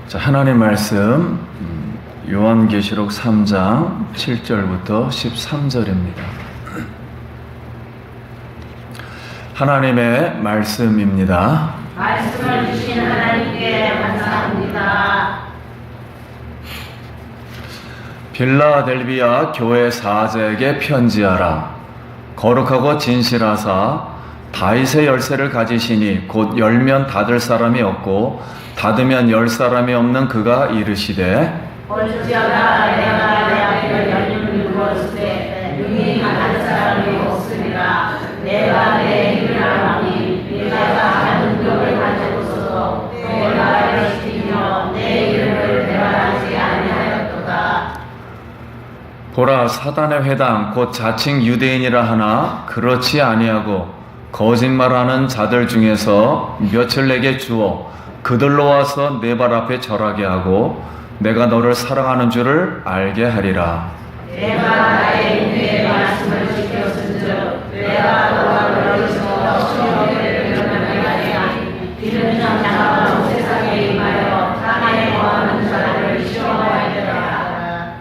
자, 하나님 말씀 요한계시록 3장 7절부터 13절입니다. 하나님의 말씀입니다. 말씀을 주신 하나님께 감사합니다. 빌라델비아 교회 사제에게 편지하라. 거룩하고 진실하사 다윗의 열쇠를 가지시니 곧 열면 닫을 사람이 없고 닫으면 열 사람이 없는 그가 이르시되 볼지어다 내가 내 앞에 열림을 두었으되 능히 닫을 사람이 없으리라. 내가 내 힘을 알아니 내가 하는 능력을 가지고서도 내가 열시키며 내 이름을 대발하지 아니하였도다. 보라, 사단의 회당 곧 자칭 유대인이라 하나 그렇지 아니하고 거짓말하는 자들 중에서 몇을 내게 주어 그들로 와서 내 발 앞에 절하게 하고 내가 너를 사랑하는 줄을 알게 하리라. 내가 나의 인내의 말씀을 지켰은즉 내가 너와 너희서 시험을 면하게 하니 이는 장자가 세상에 임하여 땅에 거하는 자를 시험하리라.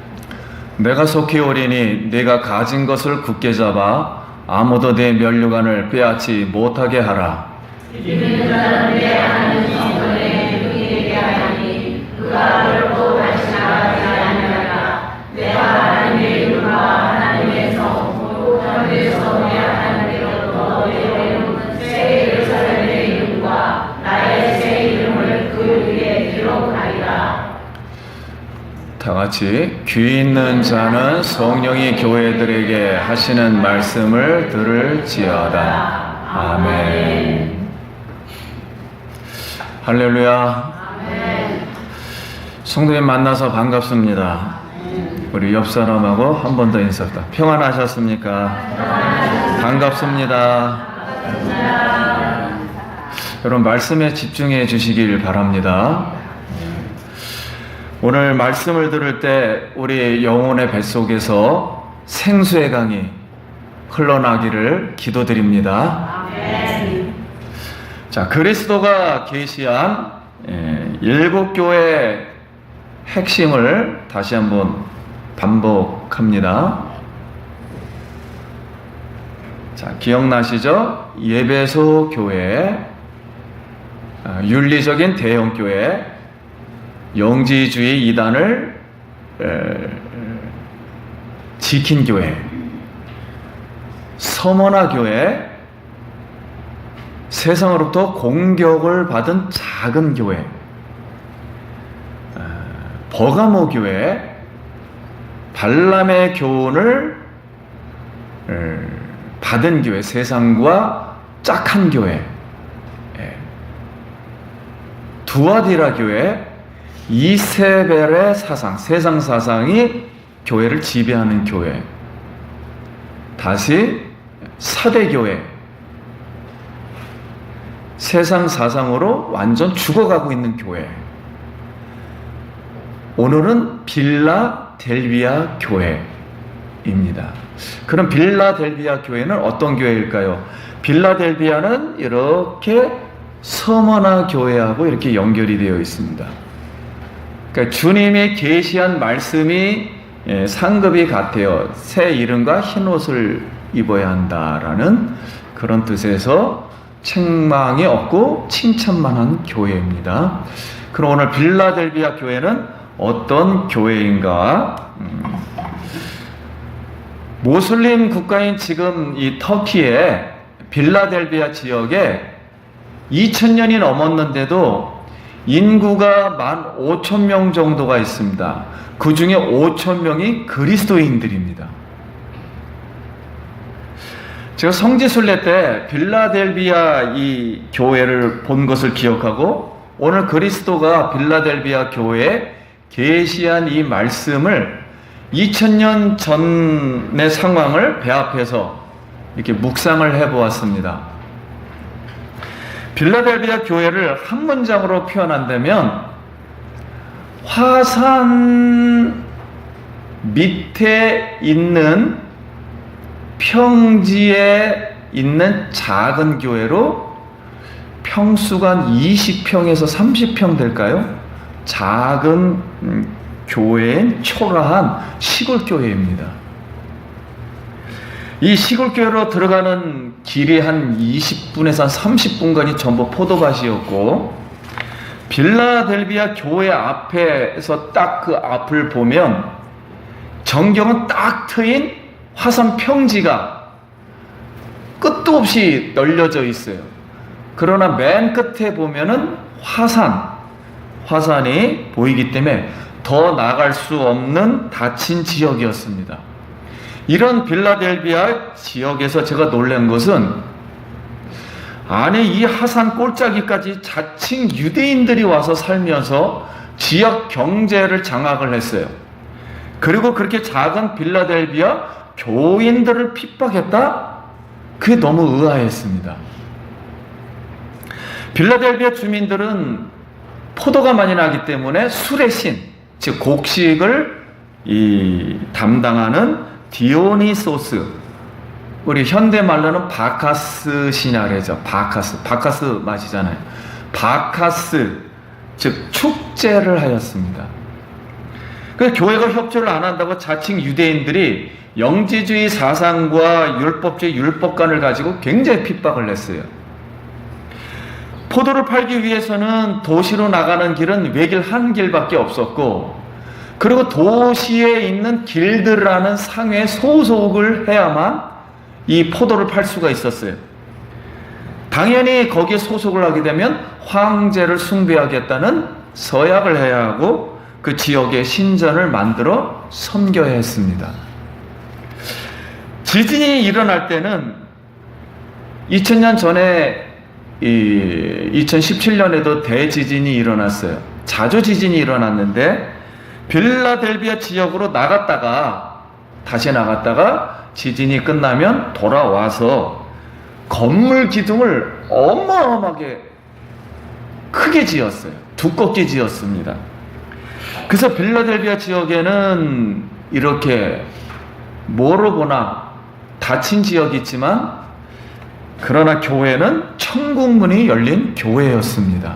내가 속히 오리니 네가 가진 것을 굳게 잡아 아무도 내 면류관을 빼앗지 못하게 하라. 믿는 자는 내 하는 성전에 능히 하니 그가 결코 다시 나가지 아니하리라. 내가 하나님의 이름과 하나님의 성 곧 하늘의 성에 하나님께로부터 내려오는 새 예루살렘의 이름과 나의 새 이름을 그 위에 기록하리라. 다 같이 귀 있는 자는 성령이 교회들에게 하시는 말씀을 들을지어다. 아멘. 할렐루야. 성도님 만나서 반갑습니다. 우리 옆 사람하고 한 번 더 인사합니다. 평안하셨습니까? 반갑습니다. 여러분 말씀에 집중해 주시길 바랍니다. 오늘 말씀을 들을 때 우리 영혼의 뱃속에서 생수의 강이 흘러나기를 기도드립니다. 자, 그리스도가 계시한 일곱 교회의 핵심을 다시 한번 반복합니다. 자, 기억나시죠? 예배소 교회, 윤리적인 대형 교회, 영지주의 이단을 지킨 교회, 서머나 교회, 세상으로부터 공격을 받은 작은 교회, 버가모 교회, 발람의 교훈을 받은 교회, 세상과 짝한 교회, 두아디라 교회, 이세벨의 사상, 세상 사상이 교회를 지배하는 교회, 다시 사대교회, 세상 사상으로 완전 죽어가고 있는 교회. 오늘은 빌라델비아 교회입니다. 그럼 빌라델비아 교회는 어떤 교회일까요? 빌라델비아는 이렇게 서머나 교회하고 이렇게 연결이 되어 있습니다. 그러니까 주님이 계시한 말씀이 상급이 같아요. 새 이름과 흰 옷을 입어야 한다라는 그런 뜻에서 책망이 없고 칭찬만 한 교회입니다. 그럼 오늘 빌라델비아 교회는 어떤 교회인가? 모슬림 국가인 지금 이 터키의 빌라델비아 지역에 2000년이 넘었는데도 인구가 15,000명 정도가 있습니다. 그 중에 5,000명이 그리스도인들입니다. 제가 성지순례 때 빌라델비아 이 교회를 본 것을 기억하고 오늘 그리스도가 빌라델비아 교회에 계시한 이 말씀을 2000년 전의 상황을 배합해서 이렇게 묵상을 해보았습니다. 빌라델비아 교회를 한 문장으로 표현한다면 화산 밑에 있는 평지에 있는 작은 교회로 평수가 한 20평에서 30평 될까요? 작은 교회인 초라한 시골 교회입니다. 이 시골 교회로 들어가는 길이 한 20분에서 한 30분간이 전부 포도밭이었고, 빌라델비아 교회 앞에서 딱 그 앞을 보면 전경은 딱 트인 화산 평지가 끝도 없이 널려져 있어요. 그러나 맨 끝에 보면은 화산이 보이기 때문에 더 나갈 수 없는 닫힌 지역이었습니다. 이런 빌라델비아 지역에서 제가 놀란 것은, 아니 이 화산 꼴짜기까지 자칭 유대인들이 와서 살면서 지역 경제를 장악을 했어요. 그리고 그렇게 작은 빌라델비아 교인들을 핍박했다? 그게 너무 의아했습니다. 빌라델비아 주민들은 포도가 많이 나기 때문에 술의 신, 즉 곡식을 담당하는 디오니소스, 우리 현대말로는 바카스 신이라고 그러죠. 바카스 맛이잖아요. 바카스, 즉 축제를 하였습니다. 그래서 교회가 협조를 안 한다고 자칭 유대인들이 영지주의 사상과 율법주의 율법관을 가지고 굉장히 핍박을 했어요. 포도를 팔기 위해서는 도시로 나가는 길은 외길 한 길밖에 없었고, 그리고 도시에 있는 길드라는 상회에 소속을 해야만 이 포도를 팔 수가 있었어요. 당연히 거기에 소속을 하게 되면 황제를 숭배하겠다는 서약을 해야 하고, 그 지역의 신전을 만들어 섬겨야 했습니다. 지진이 일어날 때는 2000년 전에 2017년에도 대지진이 일어났어요. 자주 지진이 일어났는데 빌라델비아 지역으로 다시 나갔다가 지진이 끝나면 돌아와서 건물 기둥을 어마어마하게 크게 지었어요. 두껍게 지었습니다. 그래서 빌라델비아 지역에는 이렇게 뭐로 보나 닫힌 지역이 있지만, 그러나 교회는 천국문이 열린 교회였습니다.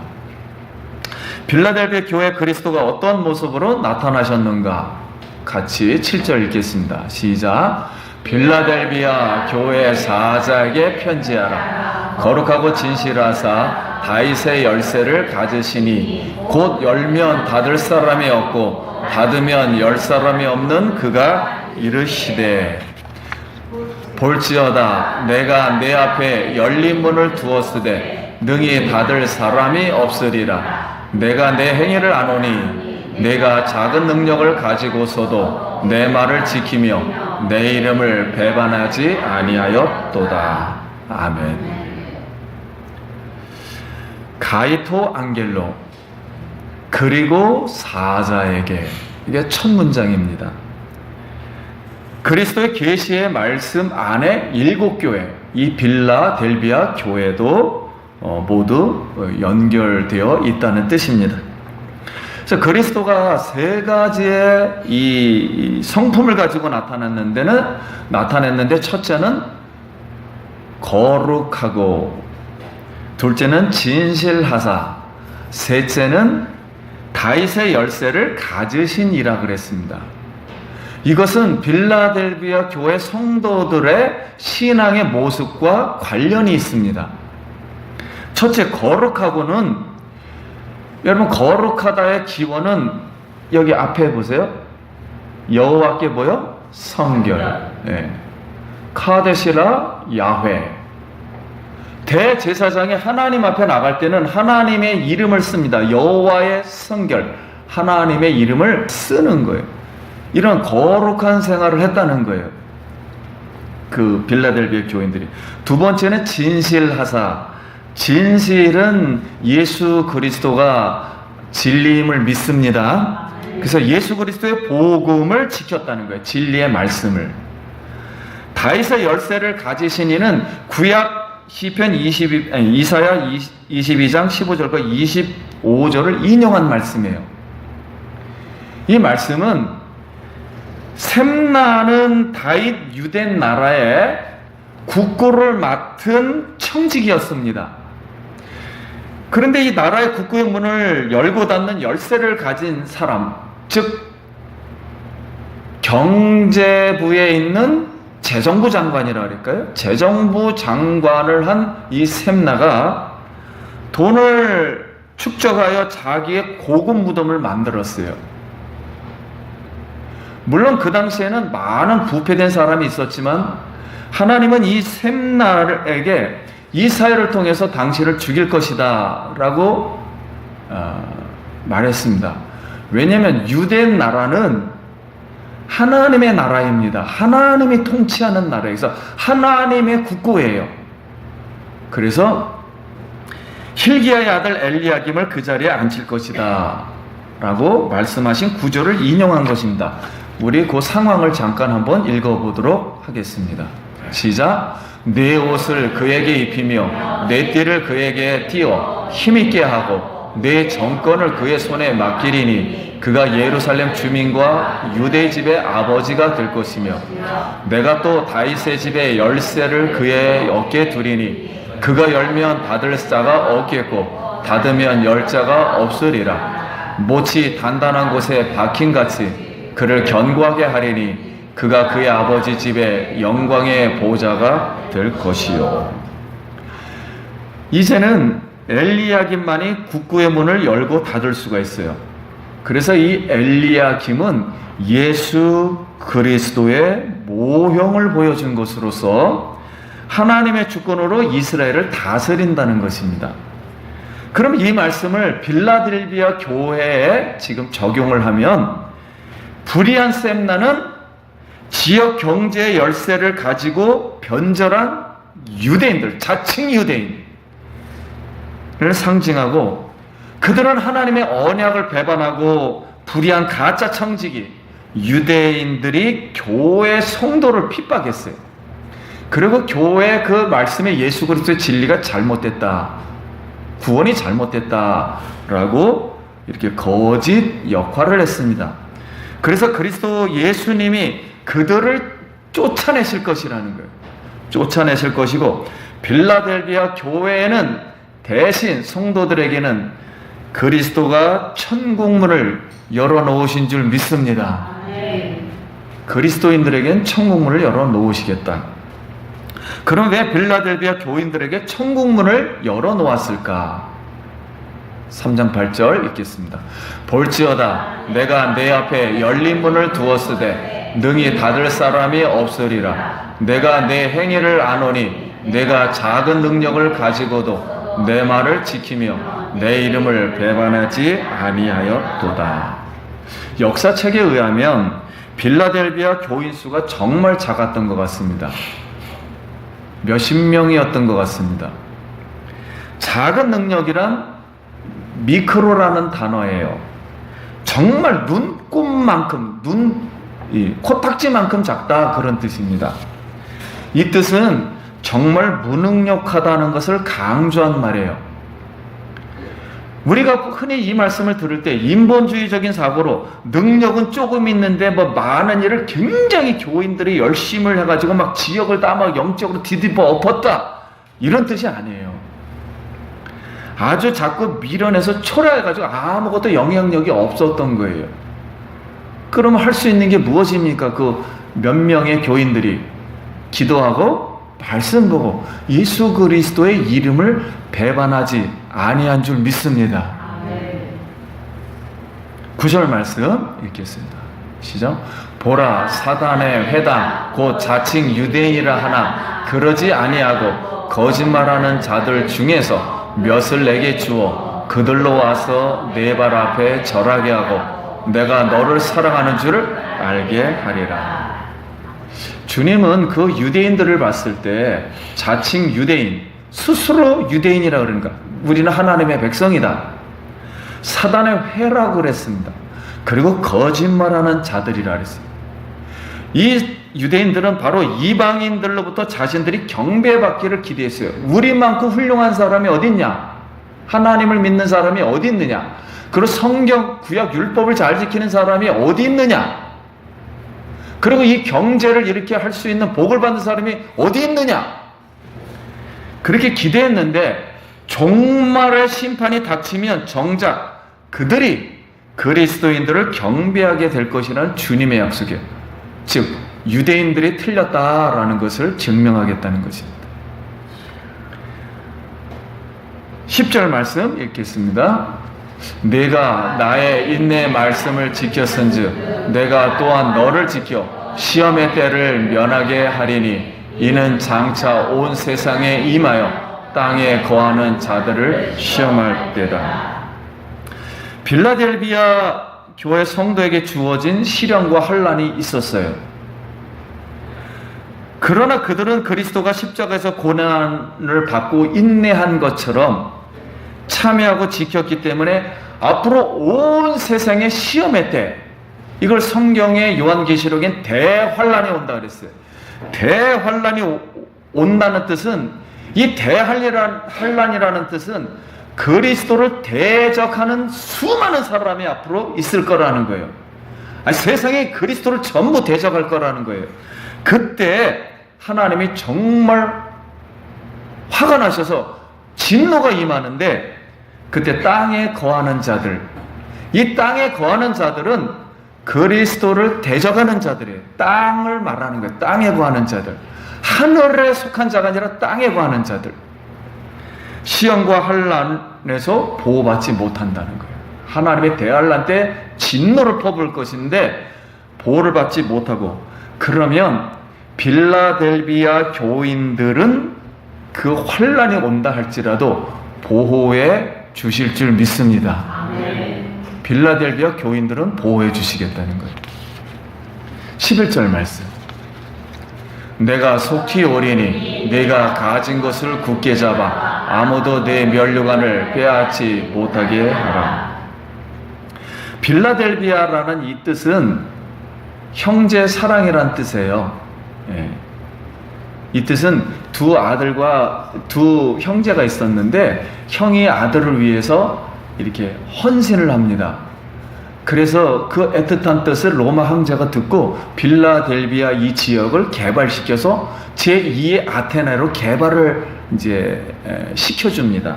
빌라델비아 교회 그리스도가 어떤 모습으로 나타나셨는가? 같이 7절 읽겠습니다. 시작. 빌라델비아 교회 사자에게 편지하라. 거룩하고 진실하사 다윗의 열쇠를 가지시니 곧 열면 닫을 사람이 없고 닫으면 열 사람이 없는 그가 이르시되, 볼지어다 내가 내 앞에 열린 문을 두었으되 능히 닫을 사람이 없으리라. 내가 내 행위를 아노니 내가 작은 능력을 가지고서도 내 말을 지키며 내 이름을 배반하지 아니하였도다. 아멘. 가이토 안겔로, 그리고 사자에게, 이게 첫 문장입니다. 그리스도의 계시의 말씀 안에 7교회, 이 빌라델비아 교회도 모두 연결되어 있다는 뜻입니다. 그래서 그리스도가 세 가지의 이 성품을 가지고 나타냈는데, 첫째는 거룩하고, 둘째는 진실하사, 셋째는 다윗의 열쇠를 가지신이라 그랬습니다. 이것은 빌라델비아 교회 성도들의 신앙의 모습과 관련이 있습니다. 첫째, 거룩하고는, 여러분 거룩하다의 기원은 여기 앞에 보세요. 여호와께 뭐요? 성결. 네. 카데시라 야훼. 대제사장이 하나님 앞에 나갈 때는 하나님의 이름을 씁니다. 여호와의 성결, 하나님의 이름을 쓰는 거예요. 이런 거룩한 생활을 했다는 거예요, 그 빌라델비아 교인들이. 두 번째는 진실하사. 진실은 예수 그리스도가 진리임을 믿습니다. 그래서 예수 그리스도의 복음을 지켰다는 거예요, 진리의 말씀을. 다윗의 열쇠를 가지신 이는 구약 시편 이사야 22장 15절과 25절을 인용한 말씀이에요. 이 말씀은 샘나는 다윗 유대 나라의 국고를 맡은 청직이었습니다. 그런데 이 나라의 국구의 문을 열고 닫는 열쇠를 가진 사람, 즉 경제부에 있는 재정부 장관이라 할까요? 재정부 장관을 한 이 셈나가 돈을 축적하여 자기의 고급 무덤을 만들었어요. 물론 그 당시에는 많은 부패된 사람이 있었지만 하나님은 이 셈나에게 이 사회를 통해서 당신을 죽일 것이다 라고 말했습니다. 왜냐하면 유대 나라는 하나님의 나라입니다. 하나님이 통치하는 나라에서 하나님의 국고예요. 그래서 hil기야의 아들 엘리야김을 그 자리에 앉힐 것이다 라고 말씀하신 구절을 인용한 것입니다. 우리 그 상황을 잠깐 한번 읽어보도록 하겠습니다. 시작. 내 옷을 그에게 입히며 내 띠를 그에게 띄워 힘있게 하고 내 정권을 그의 손에 맡기리니 그가 예루살렘 주민과 유대 집의 아버지가 될 것이며 내가 또 다윗의 집의 열쇠를 그의 어깨에 두리니 그가 열면 닫을 자가 없겠고 닫으면 열 자가 없으리라. 못이 단단한 곳에 박힌같이 그를 견고하게 하리니 그가 그의 아버지 집의 영광의 보좌가 될 것이요. 이제는 엘리야김만이 국구의 문을 열고 닫을 수가 있어요. 그래서 이 엘리야김은 예수 그리스도의 모형을 보여준 것으로서 하나님의 주권으로 이스라엘을 다스린다는 것입니다. 그럼 이 말씀을 빌라델비아 교회에 지금 적용을 하면 불의한 셈나는 지역 경제의 열쇠를 가지고 변절한 유대인들, 자칭 유대인을 상징하고 그들은 하나님의 언약을 배반하고 불의한 가짜 청지기 유대인들이 교회 성도를 핍박했어요. 그리고 교회 그 말씀에 예수 그리스도의 진리가 잘못됐다, 구원이 잘못됐다라고 이렇게 거짓 역할을 했습니다. 그래서 그리스도 예수님이 그들을 쫓아내실 것이라는 거예요. 쫓아내실 것이고 빌라델비아 교회에는 대신 성도들에게는 그리스도가 천국문을 열어놓으신 줄 믿습니다. 그리스도인들에겐 천국문을 열어놓으시겠다. 그럼 왜 빌라델비아 교인들에게 천국문을 열어놓았을까? 3장 8절 읽겠습니다. 볼지어다 내가 내 앞에 열린 문을 두었으되 능히 닫을 사람이 없으리라. 내가 내 행위를 아노니 내가 작은 능력을 가지고도 내 말을 지키며 내 이름을 배반하지 아니하였도다. 역사책에 의하면 빌라델비아 교인 수가 정말 작았던 것 같습니다. 몇십 명이었던 것 같습니다. 작은 능력이란 미크로라는 단어예요. 정말 눈꼽만큼, 코딱지만큼 작다, 그런 뜻입니다. 이 뜻은 정말 무능력하다는 것을 강조한 말이에요. 우리가 흔히 이 말씀을 들을 때 인본주의적인 사고로 능력은 조금 있는데 많은 일을 굉장히 교인들이 열심을 해가지고 막 지역을 다 막 영적으로 뒤집어 엎었다, 이런 뜻이 아니에요. 아주 자꾸 밀어내서 초라해가지고 아무것도 영향력이 없었던 거예요. 그러면 할 수 있는 게 무엇입니까? 그 몇 명의 교인들이 기도하고 말씀 보고 예수 그리스도의 이름을 배반하지 아니한 줄 믿습니다. 9절 말씀 읽겠습니다. 시작. 보라 사단의 회당 곧 자칭 유대인이라 하나 그러지 아니하고 거짓말하는 자들 중에서 몇을 내게 주어 그들로 와서 내 발 앞에 절하게 하고 내가 너를 사랑하는 줄을 알게 하리라. 주님은 그 유대인들을 봤을 때 자칭 유대인, 스스로 유대인이라 그러니까 우리는 하나님의 백성이다, 사단의 회라고 그랬습니다. 그리고 거짓말하는 자들이라 그랬습니다. 이 유대인들은 바로 이방인들로부터 자신들이 경배받기를 기대했어요. 우리만큼 훌륭한 사람이 어디 있냐? 하나님을 믿는 사람이 어디 있느냐? 그리고 성경, 구약, 율법을 잘 지키는 사람이 어디 있느냐? 그리고 이 경제를 이렇게 할 수 있는 복을 받는 사람이 어디 있느냐? 그렇게 기대했는데 종말의 심판이 닥치면 정작 그들이 그리스도인들을 경배하게 될 것이라는 주님의 약속이에요. 즉 유대인들이 틀렸다라는 것을 증명하겠다는 것입니다. 10절 말씀 읽겠습니다. 내가 나의 인내 말씀을 지켰은즉 내가 또한 너를 지켜 시험의 때를 면하게 하리니 이는 장차 온 세상에 임하여 땅에 거하는 자들을 시험할 때다. 빌라델비아 교회 성도에게 주어진 시련과 환난이 있었어요. 그러나 그들은 그리스도가 십자가에서 고난을 받고 인내한 것처럼 참여하고 지켰기 때문에 앞으로 온 세상의 시험의 때, 이걸 성경의 요한계시록엔 대환란이 온다 그랬어요. 대환란이 온다는 뜻은, 이 대환란이라는 뜻은 그리스도를 대적하는 수많은 사람이 앞으로 있을 거라는 거예요. 아니, 세상에 그리스도를 전부 대적할 거라는 거예요. 그때 하나님이 정말 화가 나셔서 진노가 임하는데, 그때 땅에 거하는 자들, 이 땅에 거하는 자들은 그리스도를 대적하는 자들이에요. 땅을 말하는 거예요. 땅에 거하는 자들. 하늘에 속한 자가 아니라 땅에 거하는 자들. 시험과 환난에서 보호받지 못한다는 거예요. 하나님의 대환난 때 진노를 퍼부을 것인데 보호를 받지 못하고, 그러면 빌라델비아 교인들은 그 환난이 온다 할지라도 보호해 주실 줄 믿습니다. 아멘. 빌라델비아 교인들은 보호해 주시겠다는 거예요. 11절 말씀. 내가 속히 오리니 내가 가진 것을 굳게 잡아 아무도 내 면류관을 빼앗지 못하게 하라. 빌라델비아라는 이 뜻은 형제 사랑이란 뜻이에요. 예. 이 뜻은 두 아들과 두 형제가 있었는데 형이 아들을 위해서 이렇게 헌신을 합니다. 그래서 그 애틋한 뜻을 로마 황제가 듣고 빌라델비아 이 지역을 개발시켜서 제2의 아테네로 개발을 이제 시켜줍니다.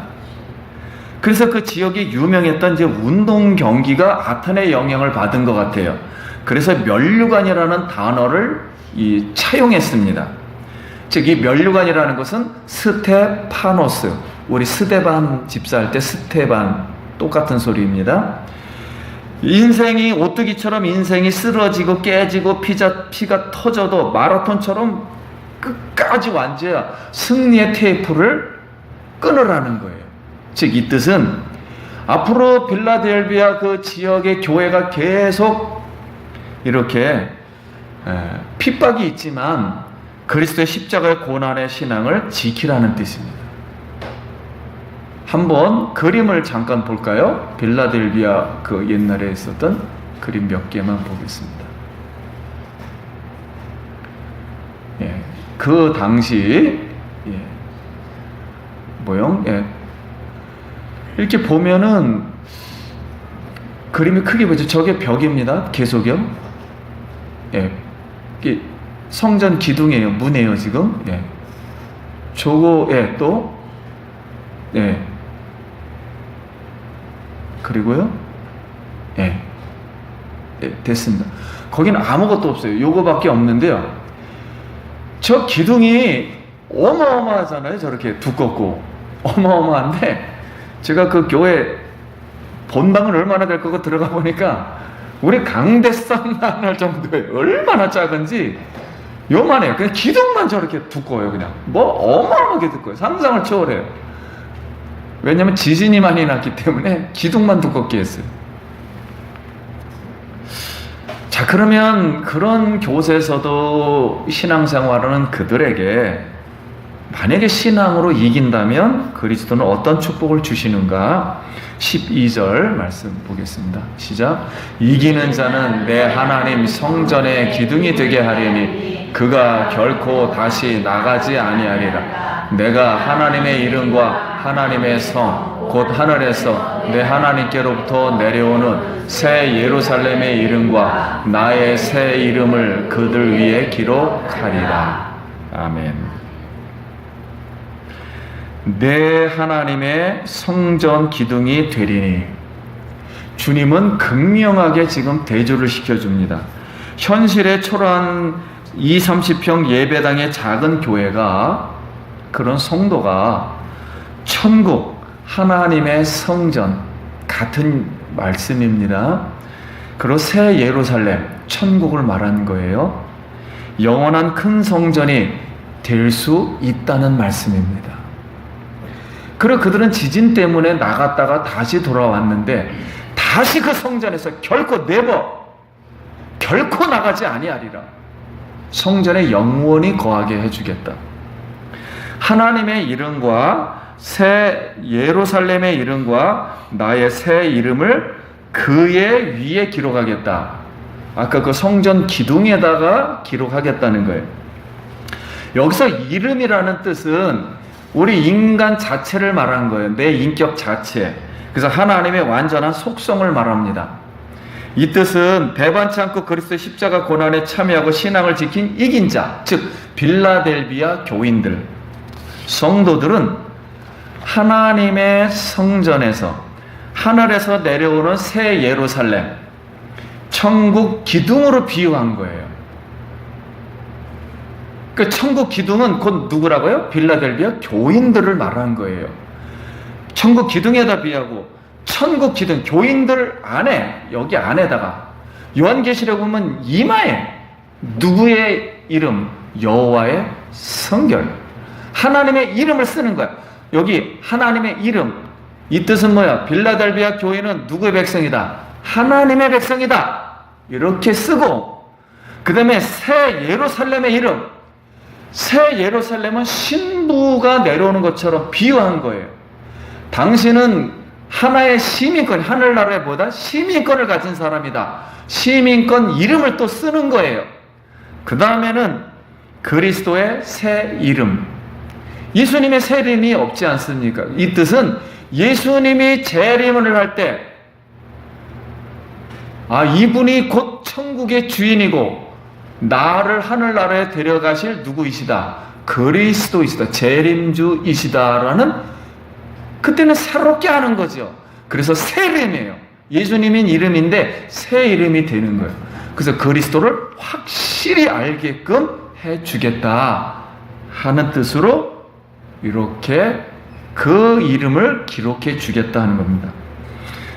그래서 그 지역이 유명했던 이제 운동 경기가 아테네의 영향을 받은 것 같아요. 그래서 면류관이라는 단어를 차용했습니다. 즉, 이 면류관이라는 것은 스테파노스, 우리 스데반 집사할 때 스테반, 똑같은 소리입니다. 인생이 오뚜기처럼 인생이 쓰러지고 깨지고 피가 터져도 마라톤처럼 끝까지 완주해야 승리의 테이프를 끊으라는 거예요. 즉, 이 뜻은 앞으로 빌라델비아 그 지역의 교회가 계속 이렇게 핍박이 있지만 그리스도의 십자가의 고난의 신앙을 지키라는 뜻입니다. 한번 그림을 잠깐 볼까요? 빌라델비아 그 옛날에 있었던 그림 몇 개만 보겠습니다. 예, 그 당시 모형, 이렇게 보면은 그림이 크게 보이죠. 저게 벽입니다. 개소경. 이게 성전 기둥이에요. 문이에요, 지금. 저거, 또, 그리고요, 됐습니다. 거기는 아무것도 없어요. 요거밖에 없는데요. 저 기둥이 어마어마하잖아요. 저렇게 두껍고. 어마어마한데, 제가 그 교회 본당은 얼마나 될 거고 들어가 보니까, 우리 강대상 나날 정도예요. 얼마나 작은지, 요만해요. 그냥 기둥만 저렇게 두꺼워요. 그냥 어마어마하게 두꺼워요. 상상을 초월해요. 왜냐하면 지진이 많이 났기 때문에 기둥만 두껍게 했어요. 자, 그러면 그런 곳에서도 신앙생활하는 그들에게 만약에 신앙으로 이긴다면 그리스도는 어떤 축복을 주시는가? 12절 말씀 보겠습니다. 시작. 이기는 자는 내 하나님 성전의 기둥이 되게 하려니 그가 결코 다시 나가지 아니하리라. 내가 하나님의 이름과 하나님의 성 곧 하늘에서 내 하나님께로부터 내려오는 새 예루살렘의 이름과 나의 새 이름을 그들 위에 기록하리라. 아멘. 내 하나님의 성전 기둥이 되리니. 주님은 극명하게 지금 대조를 시켜줍니다. 현실의 초라한 20-30평 예배당의 작은 교회가, 그런 성도가 천국 하나님의 성전 같은 말씀입니다. 그리고 새 예루살렘, 천국을 말하는 거예요. 영원한 큰 성전이 될 수 있다는 말씀입니다. 그리고 그들은 지진 때문에 나갔다가 다시 돌아왔는데 다시 그 성전에서 결코 결코 나가지 아니하리라. 성전에 영원히 거하게 해주겠다. 하나님의 이름과 새 예루살렘의 이름과 나의 새 이름을 그의 위에 기록하겠다. 아까 그 성전 기둥에다가 기록하겠다는 거예요. 여기서 이름이라는 뜻은 우리 인간 자체를 말하는 거예요. 내 인격 자체. 그래서 하나님의 완전한 속성을 말합니다. 이 뜻은 배반치 않고 그리스도의 십자가 고난에 참여하고 신앙을 지킨 이긴 자, 즉 빌라델비아 교인들, 성도들은 하나님의 성전에서, 하늘에서 내려오는 새 예루살렘, 천국 기둥으로 비유한 거예요. 그 천국 기둥은 곧 누구라고요? 빌라델비아 교인들을 말한 거예요. 천국 기둥에다 비하고 천국 기둥, 교인들 안에, 여기 안에다가 요한계시록 보면 이마에 누구의 이름? 여호와의 성결, 하나님의 이름을 쓰는 거야. 여기 하나님의 이름, 이 뜻은 뭐야? 빌라델비아 교회는 누구의 백성이다? 하나님의 백성이다. 이렇게 쓰고, 그 다음에 새 예루살렘의 이름, 새 예루살렘은 신부가 내려오는 것처럼 비유한 거예요. 당신은 하나의 시민권, 하늘나라에 보다 시민권을 가진 사람이다. 시민권 이름을 또 쓰는 거예요. 그 다음에는 그리스도의 새 이름, 예수님의 새 이름이 없지 않습니까? 이 뜻은 예수님이 재림을 할 때, 이분이 곧 천국의 주인이고 나를 하늘나라에 데려가실 누구이시다? 그리스도이시다. 재림주이시다라는, 그때는 새롭게 하는 거죠. 그래서 새 이름이에요. 예수님인 이름인데 새 이름이 되는 거예요. 그래서 그리스도를 확실히 알게끔 해주겠다 하는 뜻으로 이렇게 그 이름을 기록해 주겠다 하는 겁니다.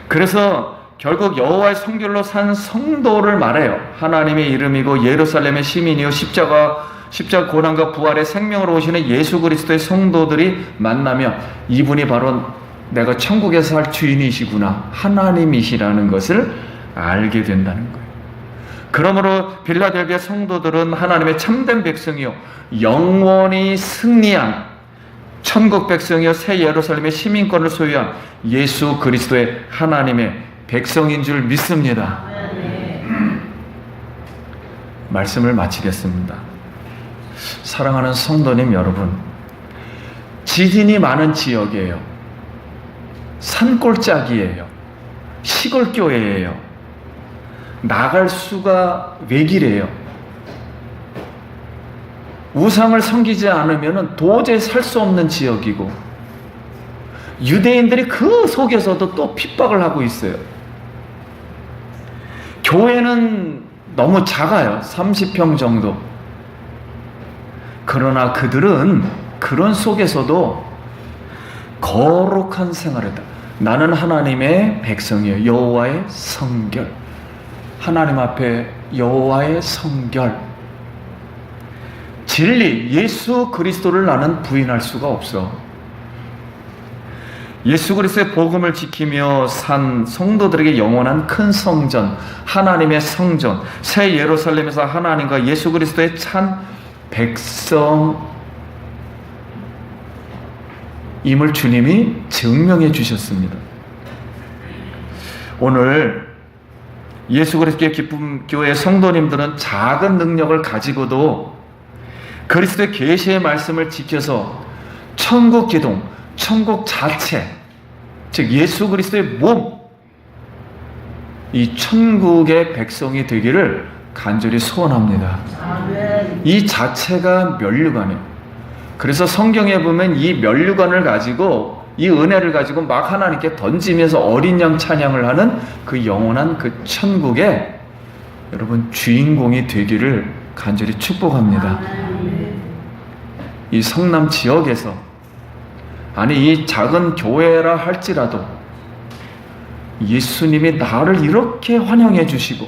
그래서 결국 여호와의 성결로 산 성도를 말해요. 하나님의 이름이고 예루살렘의 시민이요 십자가 고난과 부활의 생명으로 오시는 예수 그리스도의 성도들이 만나며 이분이 바로 내가 천국에서 살 주인이시구나, 하나님이시라는 것을 알게 된다는 거예요. 그러므로 빌라델비아 성도들은 하나님의 참된 백성이요 영원히 승리한 천국 백성이요 새 예루살렘의 시민권을 소유한 예수 그리스도의 하나님의 백성인 줄 믿습니다. 말씀을 마치겠습니다. 사랑하는 성도님 여러분, 지진이 많은 지역이에요. 산골짜기예요. 시골교회예요. 나갈 수가 외길이에요. 우상을 섬기지 않으면 도저히 살 수 없는 지역이고, 유대인들이 그 속에서도 또 핍박을 하고 있어요. 교회는 너무 작아요. 30평 정도. 그러나 그들은 그런 속에서도 거룩한 생활을 했다. 나는 하나님의 백성이에요. 여호와의 성결. 하나님 앞에 여호와의 성결. 진리, 예수 그리스도를 나는 부인할 수가 없어. 예수 그리스도의 복음을 지키며 산 성도들에게 영원한 큰 성전, 하나님의 성전, 새 예루살렘에서 하나님과 예수 그리스도의 찬 백성임을 주님이 증명해 주셨습니다. 오늘 예수 그리스도의 기쁨 교회 성도님들은 작은 능력을 가지고도 그리스도의 계시의 말씀을 지켜서 천국 기둥, 천국 자체, 즉 예수 그리스도의 몸, 이 천국의 백성이 되기를 간절히 소원합니다. 이 자체가 면류관이에요. 그래서 성경에 보면 이 면류관을 가지고 이 은혜를 가지고 막 하나님께 던지면서 어린 양 찬양을 하는 그 영원한 그 천국에 여러분 주인공이 되기를 간절히 축복합니다. 이 성남 지역에서, 아니 이 작은 교회라 할지라도 예수님이 나를 이렇게 환영해 주시고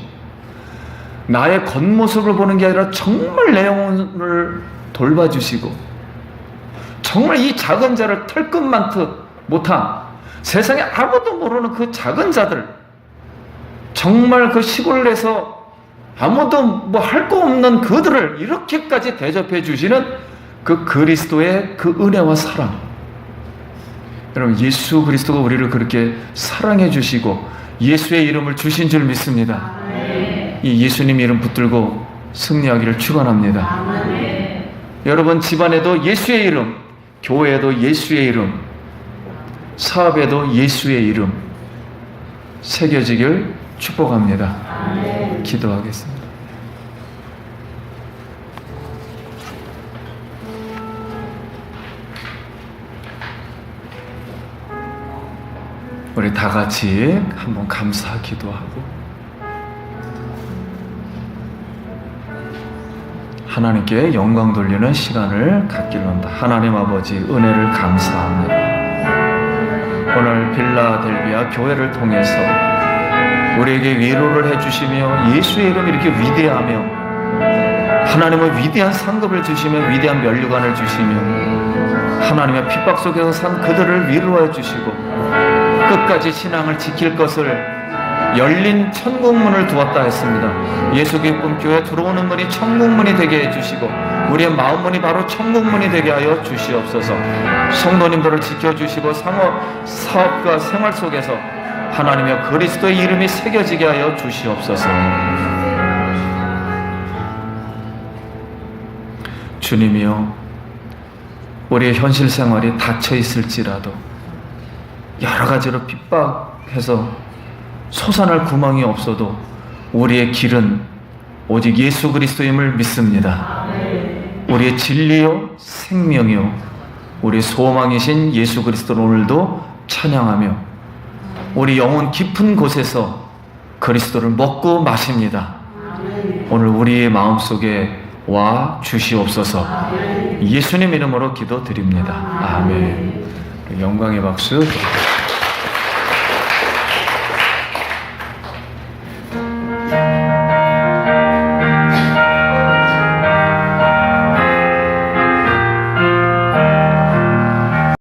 나의 겉모습을 보는 게 아니라 정말 내 영혼을 돌봐주시고 정말 이 작은 자를 털끝만트 못한 세상에 아무도 모르는 그 작은 자들, 정말 그 시골에서 아무도 뭐 할 거 없는 그들을 이렇게까지 대접해 주시는 그 그리스도의 그 은혜와 사랑. 여러분 예수 그리스도가 우리를 그렇게 사랑해 주시고 예수의 이름을 주신 줄 믿습니다. 이 예수님 이름 붙들고 승리하기를 축원합니다. 여러분 집안에도 예수의 이름, 교회에도 예수의 이름, 사업에도 예수의 이름 새겨지길 축복합니다. 기도하겠습니다. 우리 다 같이 한번 감사 기도하고 하나님께 영광 돌리는 시간을 갖기를 원합니다. 하나님 아버지 은혜를 감사합니다. 오늘 빌라델비아 교회를 통해서 우리에게 위로를 해주시며 예수의 이름 이렇게 위대하며 하나님의 위대한 상급을 주시며 위대한 면류관을 주시며 하나님의 핍박 속에서 산 그들을 위로해 주시고 끝까지 신앙을 지킬 것을 열린 천국문을 두었다 했습니다. 예수 기쁨 교회 들어오는 문이 천국문이 되게 해주시고 우리의 마음문이 바로 천국문이 되게 하여 주시옵소서. 성도님들을 지켜주시고 사업과 생활 속에서 하나님의 그리스도의 이름이 새겨지게 하여 주시옵소서. 주님이여, 우리의 현실 생활이 닫혀 있을지라도 여러 가지로 핍박해서 솟아날 구멍이 없어도 우리의 길은 오직 예수 그리스도임을 믿습니다. 우리의 진리요 생명이요 우리 소망이신 예수 그리스도를 오늘도 찬양하며 우리 영혼 깊은 곳에서 그리스도를 먹고 마십니다. 오늘 우리의 마음속에 와 주시옵소서. 예수님 이름으로 기도드립니다. 아멘. 영광의 박수.